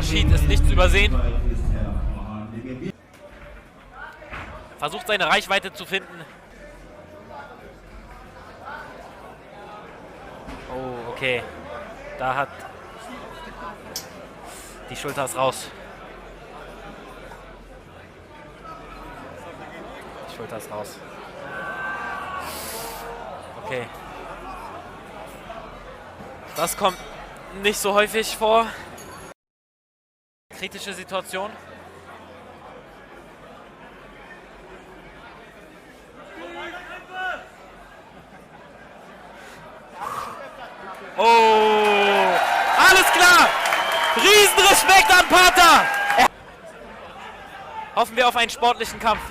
Unterschied ist nicht zu übersehen. Versucht seine Reichweite zu finden. Oh, okay. Da hat die Schulter ist raus. Die Schulter ist raus. Okay. Das kommt nicht so häufig vor. Kritische Situation. Oh, alles klar. Riesenrespekt an Panther. Hoffen wir auf einen sportlichen Kampf.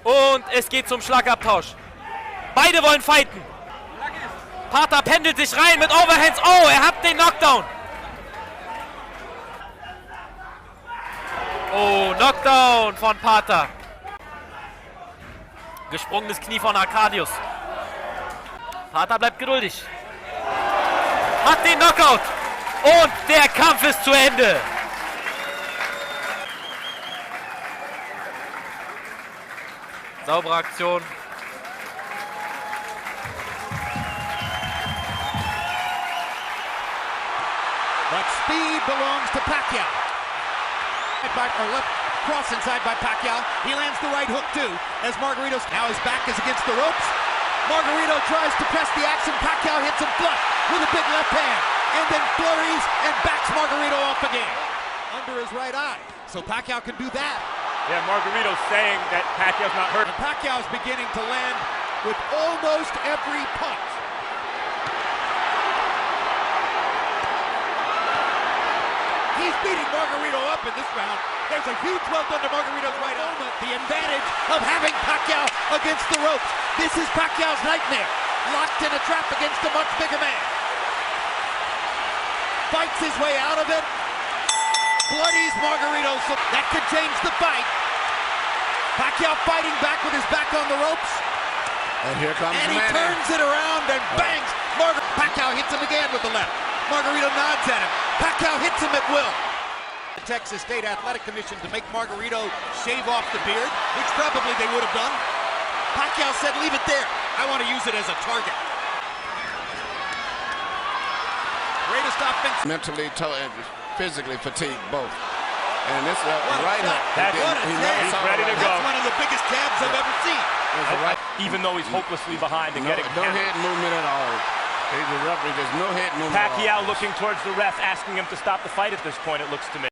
Und es geht zum Schlagabtausch. Beide wollen fighten. Panther pendelt sich rein mit Overhands. Oh, er hat den Knockdown. Oh, Knockdown von Panther. Gesprungenes Knie von Arkadius. Panther bleibt geduldig. Hat den Knockout. Und der Kampf ist zu Ende. Saubere Aktion. But speed belongs to Pacquiao. Left cross inside by Pacquiao. He lands the right hook too. As Margarito's now his back is against the ropes. Margarito tries to press the action. Pacquiao hits him flush with a big left hand. And then flurries and backs Margarito off again. Under his right eye. So Pacquiao can do that. Yeah, Margarito's saying that Pacquiao's not hurt. And Pacquiao's beginning to land with almost every punch. He's beating Margarito up in this round. There's a huge welt under Margarito's right arm. The advantage of having Pacquiao against the ropes. This is Pacquiao's nightmare. Locked in a trap against a much bigger man. Fights his way out of it. Bloodies Margarito. So that could change the fight. Pacquiao fighting back with his back on the ropes. And here comes And he turns it around and bangs. Pacquiao hits him again with the left. Margarito nods at him. Pacquiao hits him at will. The Texas State Athletic Commission to make Margarito shave off the beard, which probably they would have done. Pacquiao said, leave it there. I want to use it as a target. Greatest offense. Mentally, physically fatigued, both. And this right hook. He's ready to go. That's one of the biggest jabs I've ever seen. Even though he's hopelessly behind and getting no head movement at all. The referee, there's no head movement. Pacquiao looking towards the ref, asking him to stop the fight at this point, it looks to me.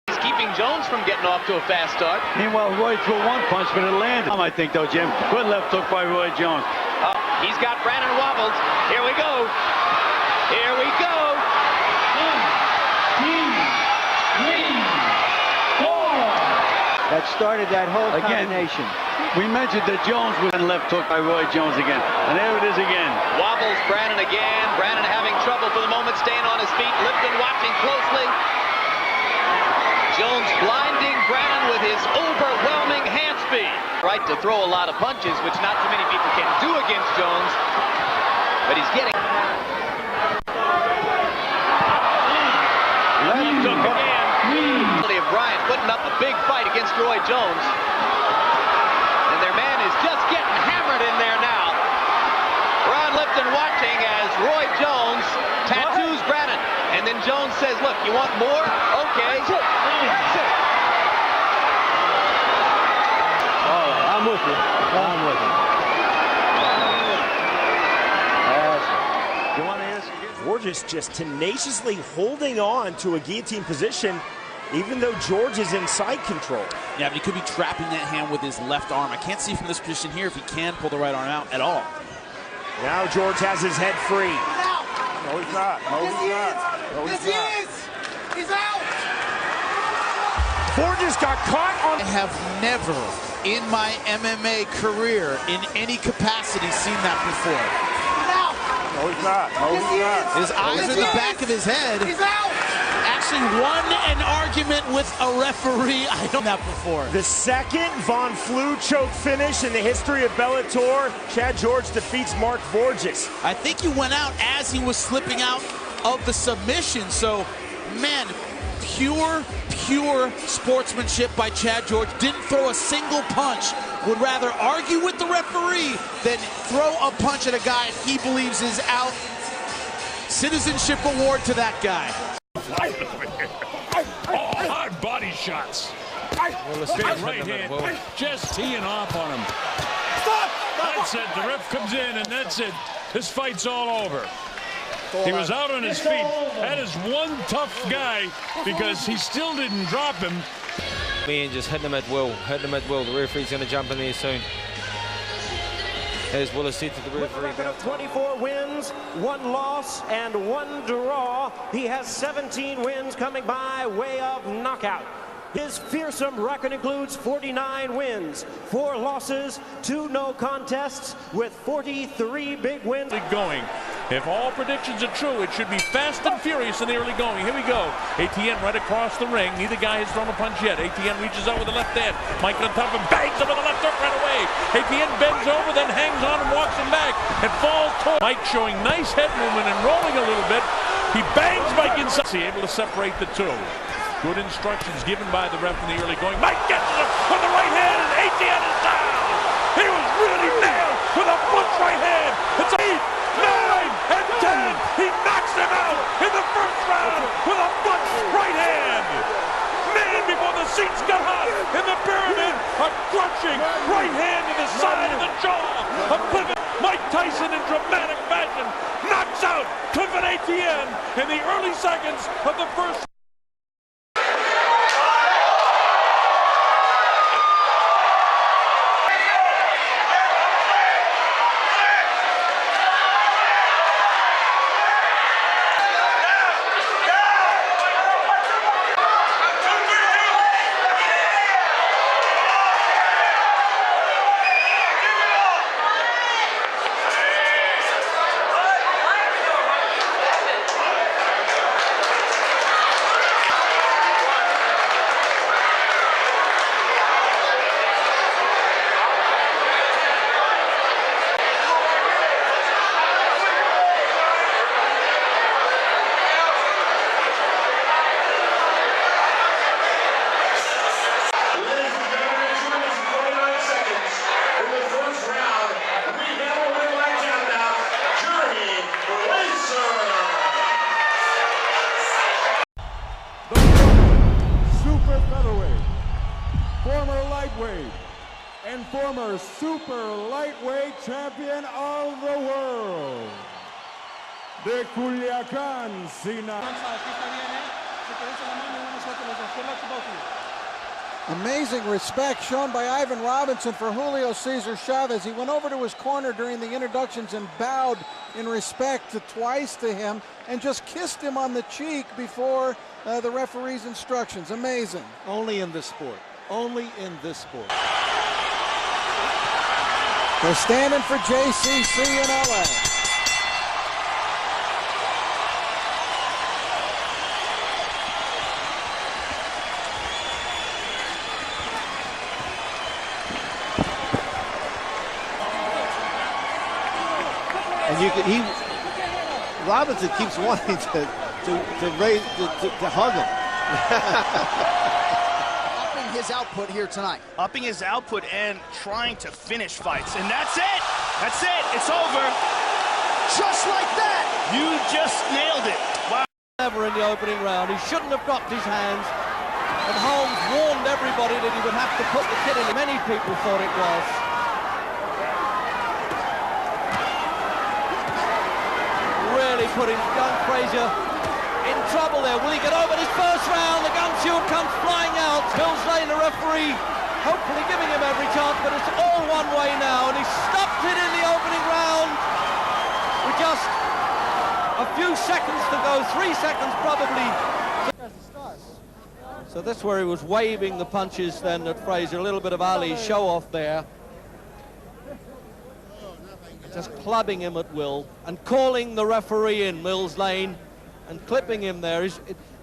He's keeping Jones from getting off to a fast start. Meanwhile, Roy threw one punch, but it landed. I think, though, Jim. Good left hook by Roy Jones. He's got Brandon wobbled. Here we go. Here we go. 1, 2, 3, 4. That started that whole combination. We mentioned that Jones was on left hook by Roy Jones again. And there it is again. Wobbles Brandon again. Brandon having trouble for the moment, staying on his feet. Lipton watching closely. Jones blinding Brandon with his overwhelming hand speed. Right to throw a lot of punches, which not too many people can do against Jones. But he's getting... Left hook again. Of Bryant putting up a big fight against Roy Jones. And their man is just getting hammered in there now. Ron Lipton watching as Roy Jones tattoos Brandon. And then Jones says, look, you want more? Okay. Oh, I'm with you. I'm with you. You want to hear this again? George just tenaciously holding on to a guillotine position, even though George is in side control. Yeah, but he could be trapping that hand with his left arm. I can't see from this position here if he can pull the right arm out at all. Now George has his head free. No, he's not. No, he's not. No, he's not. He's out! George got caught on... I have never in my MMA career in any capacity seen that before. No, he's not. No, he's not. His eyes are the back of his head. He's out! Actually won an argument with a referee. I don't know that before. The second Von Flue choke finish in the history of Bellator. Chad George defeats Mark Vorges. I think he went out as he was slipping out of the submission. So, man, Pure sportsmanship by Chad George. Didn't throw a single punch. Would rather argue with the referee than throw a punch at a guy he believes is out. Citizenship award to that guy. Hard body shots. Big right hand, just teeing off on him. That's it. The ref comes in, and that's it. This fight's all over. He was out on his feet. That is one tough guy because he still didn't drop him. And just hit him at will. Hit him at will. The referee's going to jump in there soon. There's Willis to the referee. 24 wins, 1 loss, and 1 draw. He has 17 wins coming by way of knockout. His fearsome record includes 49 wins, 4 losses, 2 no contests, with 43 big wins. Going. If all predictions are true, it should be fast and furious in the early going. Here we go. ATN right across the ring. Neither guy has thrown a punch yet. ATN reaches out with the left hand. Mike on top of him, bangs him with the left hook right away. ATN bends over, then hangs on and walks him back and falls toward Mike, showing nice head movement and rolling a little bit. He bangs Mike inside. Able to separate the two. Good instructions given by the ref in the early going. Mike gets him with the right hand, and ATN is down. He was really nailed with a butch right hand. It's 8, 9, and 10. He knocks him out in the first round with a butch right hand. Man, before the seats got hot in the pyramid, a crushing right hand to the side of the jaw of Clifford. Mike Tyson in dramatic fashion knocks out Clifford ATN in the early seconds of the first. Former lightweight and former super lightweight champion of the world, de Culiacán, Sinaloa. Amazing respect shown by Ivan Robinson for Julio Cesar Chavez. He went over to his corner during the introductions and bowed in respect twice to him and just kissed him on the cheek before the referee's instructions. Amazing. Only in this sport. Only in this sport. They're standing for JCC in LA. And Robinson keeps wanting to hug him. Upping his output here tonight. Upping his output and trying to finish fights. And that's it. That's it. It's over. Just like that. You just nailed it. Wow. Never in the opening round. He shouldn't have dropped his hands. And Holmes warned everybody that he would have to put the kid in. Many people thought it was. Really putting young Frazier in trouble there. Will he get over this first round? The gun shield comes flying out. Mills Lane, the referee, hopefully giving him every chance, but it's all one way now. And he stopped it in the opening round with just a few seconds to go, 3 seconds probably. So that's where he was waving the punches then at Frazier. A little bit of Ali show off there. Just clubbing him at will and calling the referee in, Mills Lane, and clipping him there.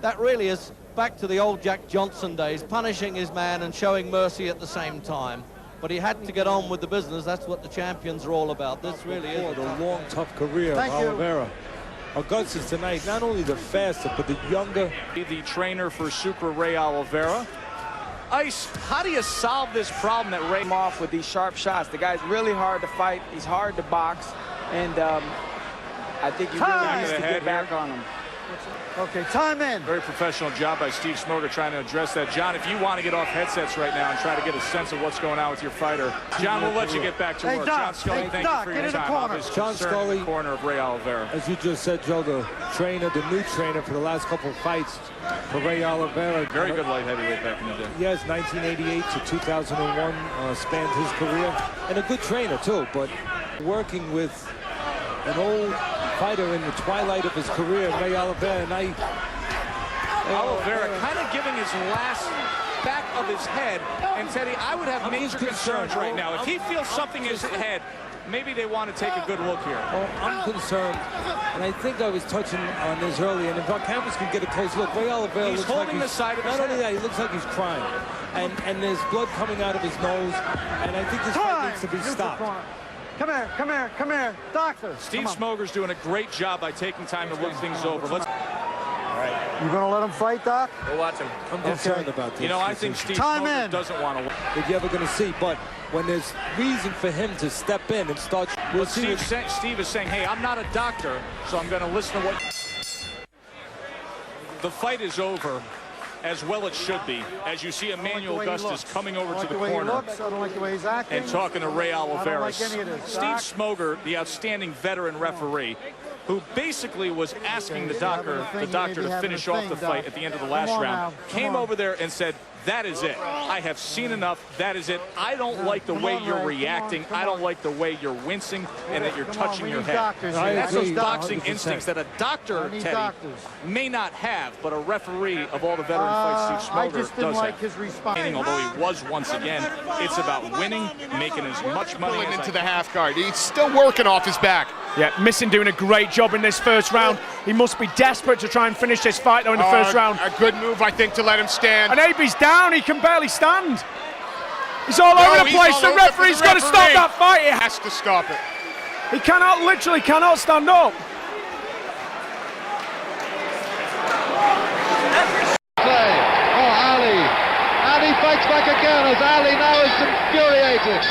That really is back to the old Jack Johnson days, punishing his man and showing mercy at the same time. But he had to get on with the business. That's what the champions are all about. This really is a long, tough career of Oliveira. Augustus tonight, not only the faster, but the younger. The trainer for Super Ray Oliveira. Ice, how do you solve this problem that Ray off with these sharp shots? The guy's really hard to fight. He's hard to box, and I think he really needs to get back on him. Okay, time in. Very professional job by Steve Smoger trying to address that. John, if you want to get off headsets right now and try to get a sense of what's going on with your fighter. John, we'll let you get back to work. John Scully, thank you for your time. John Scully, corner of Ray Oliveira. As you just said, Joe, the trainer, the new trainer for the last couple of fights for Ray Oliveira. Very good light heavyweight back in the day. Yes, 1988 to 2001 spanned his career. And a good trainer, too, but working with an old fighter in the twilight of his career, Ray Oliveira, and Oliveira kind of giving his last back of his head, and Teddy, I would have major concerns right now. If he feels something in his head, maybe they want to take a good look here. Well, I'm concerned, and I think I was touching on this earlier, and if our cameras can get a close look, Ray Oliveira looks like holding the side of his head. Not only that, he looks like he's crying, and there's blood coming out of his nose, and I think this fight needs to be stopped. Come here, come here, come here. Doctor. Steve Smoger's doing a great job by taking time to look things over. All right. You gonna let him fight, Doc? We'll watch him. I'm concerned about this. You know, I think Steve Smoger doesn't want to win. That you're ever going to see, but when there's reason for him to step in and start... Well, Steve is saying, hey, I'm not a doctor, so I'm going to listen to what... The fight is over. As well it should be, as you see Emmanuel Augustus coming over to the corner and talking to Ray Oliveira. Steve Smoger, the outstanding veteran referee, who basically was asking the doctor to finish off the fight at the end of the last round, came over there and said, that is it. I have seen enough. That is it. I don't like the way you're reacting. I don't like the way you're wincing and that you're touching your head. That's those boxing instincts that a doctor, Teddy, may not have, but a referee of all the veteran fights Steve Smoger does have. Although he was once again, it's about winning, making as much money as into the half guard. He's still working off his back. Yeah, Missing doing a great job in this first round. He must be desperate to try and finish this fight though in the first round. A good move, I think, to let him stand. And AB's down, he can barely stand. He's all over the place. The referee's got to stop that fight. He has to stop it. He literally cannot stand up. Ali. And he fights back again as Ali now is infuriated.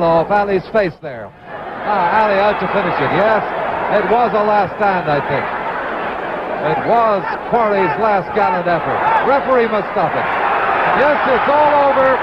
Off Ali's face there. Ali out to finish it. Yes, it was a last stand, I think. It was Quarry's last gallant effort. Referee must stop it. Yes, it's all over.